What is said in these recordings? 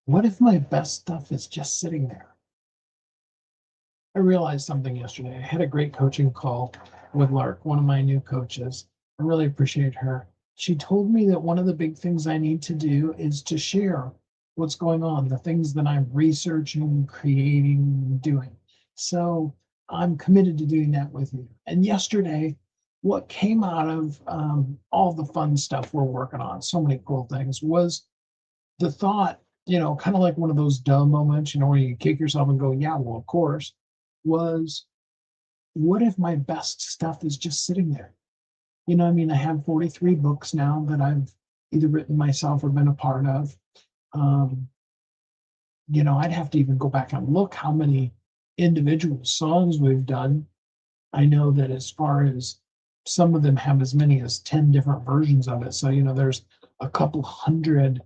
What if my best stuff is just sitting there? I realized something yesterday. I had a great coaching call with Lark, one of my new coaches. I really appreciate her. She told me that one of the big things I need to do is to share what's going on, the things that I'm researching, creating, doing. So I'm committed to doing that with you. And yesterday, what came out of all the fun stuff we're working on, so many cool things, was the thought, kind of like one of those dumb moments, where you kick yourself and go, yeah, well, of course, was what if my best stuff is just sitting there? I mean, I have 43 books now that I've either written myself or been a part of. Um, I'd have to even go back and look how many individual songs we've done. I know that as far as some of them have as many as 10 different versions of it. So, there's a couple hundred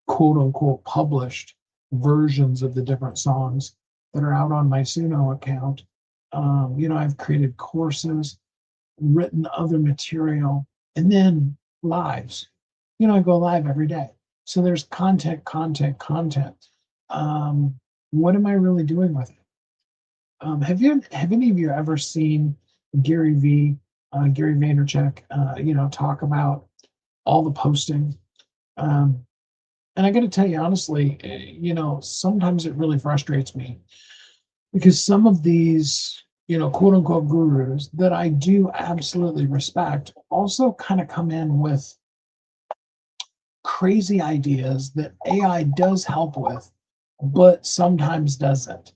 quote unquote published versions of the different songs that are out on my Suno account. I've created courses, written other material, and then lives. I go live every day. So there's content, content, content. Um, what am I really doing with it? Have any of you ever seen Gary V, Gary Vaynerchuk, talk about all the posting? Um, and I got to tell you honestly, sometimes it really frustrates me because some of these, quote unquote gurus that I do absolutely respect also kind of come in with crazy ideas that AI does help with, but sometimes doesn't.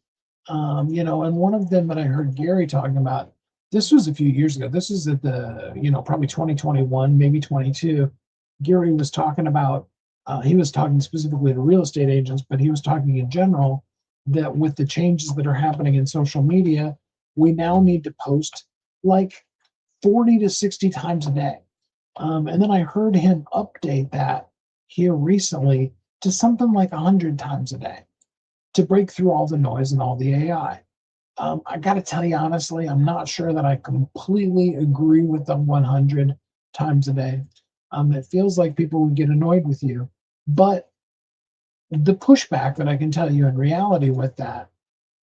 And one of them that I heard Gary talking about, this was a few years ago. This is at the, probably 2021, maybe 22. Gary was talking about, he was talking specifically to real estate agents, but he was talking in general that with the changes that are happening in social media, we now need to post like 40 to 60 times a day. And then I heard him update that here recently to something like 100 times a day to break through all the noise and all the AI. I got to tell you honestly, I'm not sure that I completely agree with the 100 times a day. It feels like people would get annoyed with you. But the pushback that I can tell you in reality with that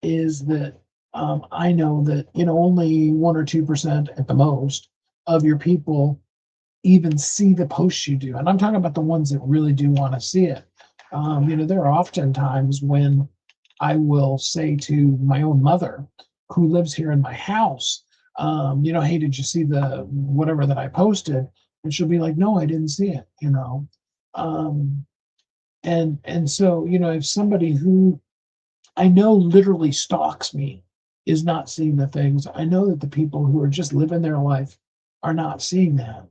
is that I know that only 1 or 2% at the most of your people even see the posts you do, and I'm talking about the ones that really do want to see it. There are often times when I will say to my own mother, who lives here in my house, hey, did you see the whatever that I posted? And she'll be like, no, I didn't see it. Um, and so if somebody who I know literally stalks me is not seeing the things. I know that the people who are just living their life are not seeing that.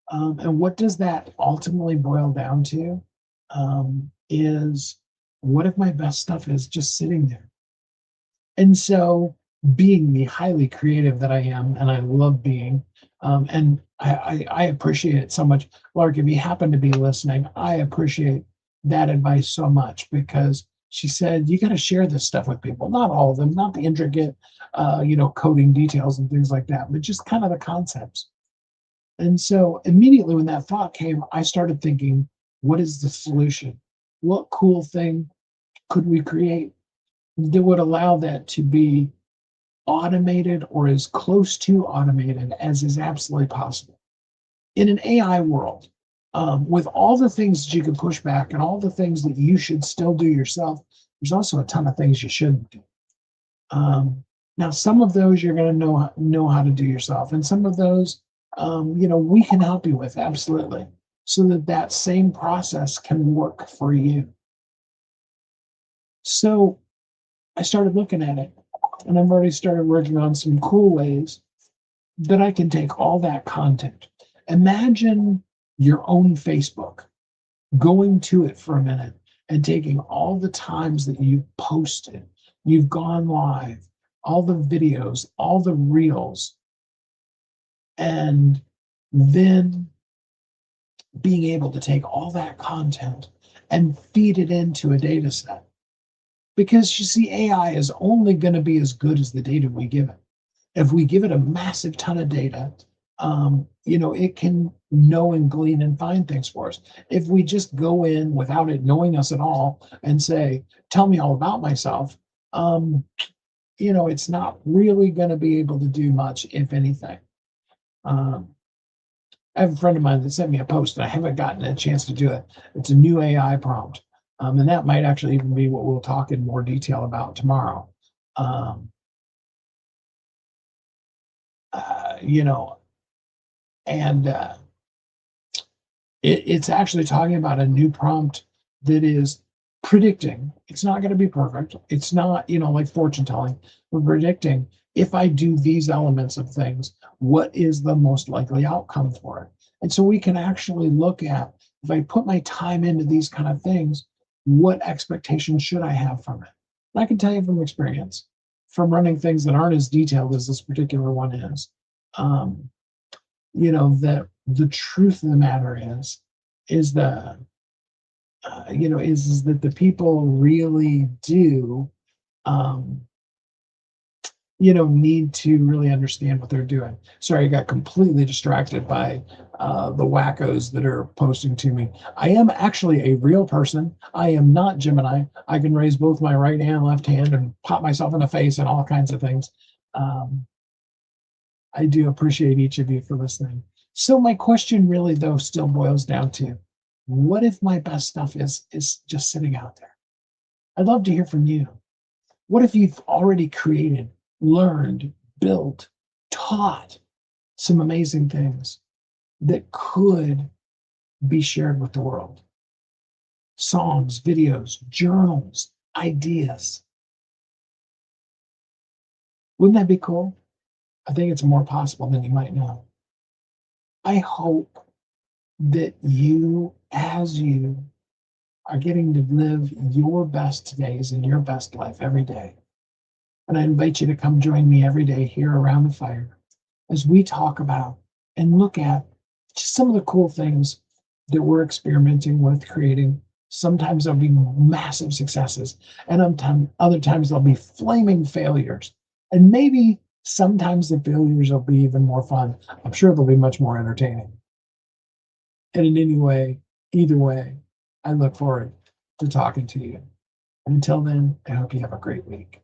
And what does that ultimately boil down to? Is what if my best stuff is just sitting there? And so, being the highly creative that I am, and I love being, and I appreciate it so much. Lark, if you happen to be listening, I appreciate that advice so much because she said, you got to share this stuff with people. Not all of them, not the intricate, coding details and things like that, but just kind of the concepts. And so immediately when that thought came, I started thinking, what is the solution? What cool thing could we create that would allow that to be automated or as close to automated as is absolutely possible? In an AI world, with all the things that you can push back and all the things that you should still do yourself, there's also a ton of things you shouldn't do. Now, some of those you're going to know how to do yourself, and some of those, we can help you with absolutely, so that that same process can work for you. So I started looking at it, and I've already started working on some cool ways that I can take all that content. Imagine your own Facebook, going to it for a minute and taking all the times that you've posted, you've gone live, all the videos, all the reels, and then being able to take all that content and feed it into a data set. Because you see, AI is only going to be as good as the data we give it. If we give it a massive ton of data, it can know and glean and find things for us. If we just go in without it knowing us at all and say, tell me all about myself, um, it's not really going to be able to do much, if anything. Um, I have a friend of mine that sent me a post, and I haven't gotten a chance to do it. It's a new AI prompt. And that might actually even be what we'll talk in more detail about tomorrow. Um, you know, and it's actually talking about a new prompt that is predicting. It's not going to be perfect. It's not, like fortune telling. We're predicting if I do these elements of things, what is the most likely outcome for it? And so we can actually look at, if I put my time into these kind of things, what expectations should I have from it? And I can tell you from experience, from running things that aren't as detailed as this particular one is, um, that the truth of the matter is that is that the people really do um, need to really understand what they're doing. Sorry, I got completely distracted by the wackos that are posting to me. I am actually a real person. I am not Gemini. I can raise both my right and left hand and pop myself in the face and all kinds of things. Um, I do appreciate each of you for listening. So my question really though still boils down to, what if my best stuff is just sitting out there? I'd love to hear from you. What if you've already created, learned, built, taught some amazing things that could be shared with the world? Songs, videos, journals, ideas. Wouldn't that be cool? I think it's more possible than you might know. I hope that you, as you, are getting to live your best days and your best life every day. And I invite you to come join me every day here around the fire as we talk about and look at just some of the cool things that we're experimenting with creating. Sometimes there'll be massive successes, and other times there'll be flaming failures. And maybe sometimes the failures will be even more fun. I'm sure they'll be much more entertaining. And in any way, either way, I look forward to talking to you. And until then, I hope you have a great week.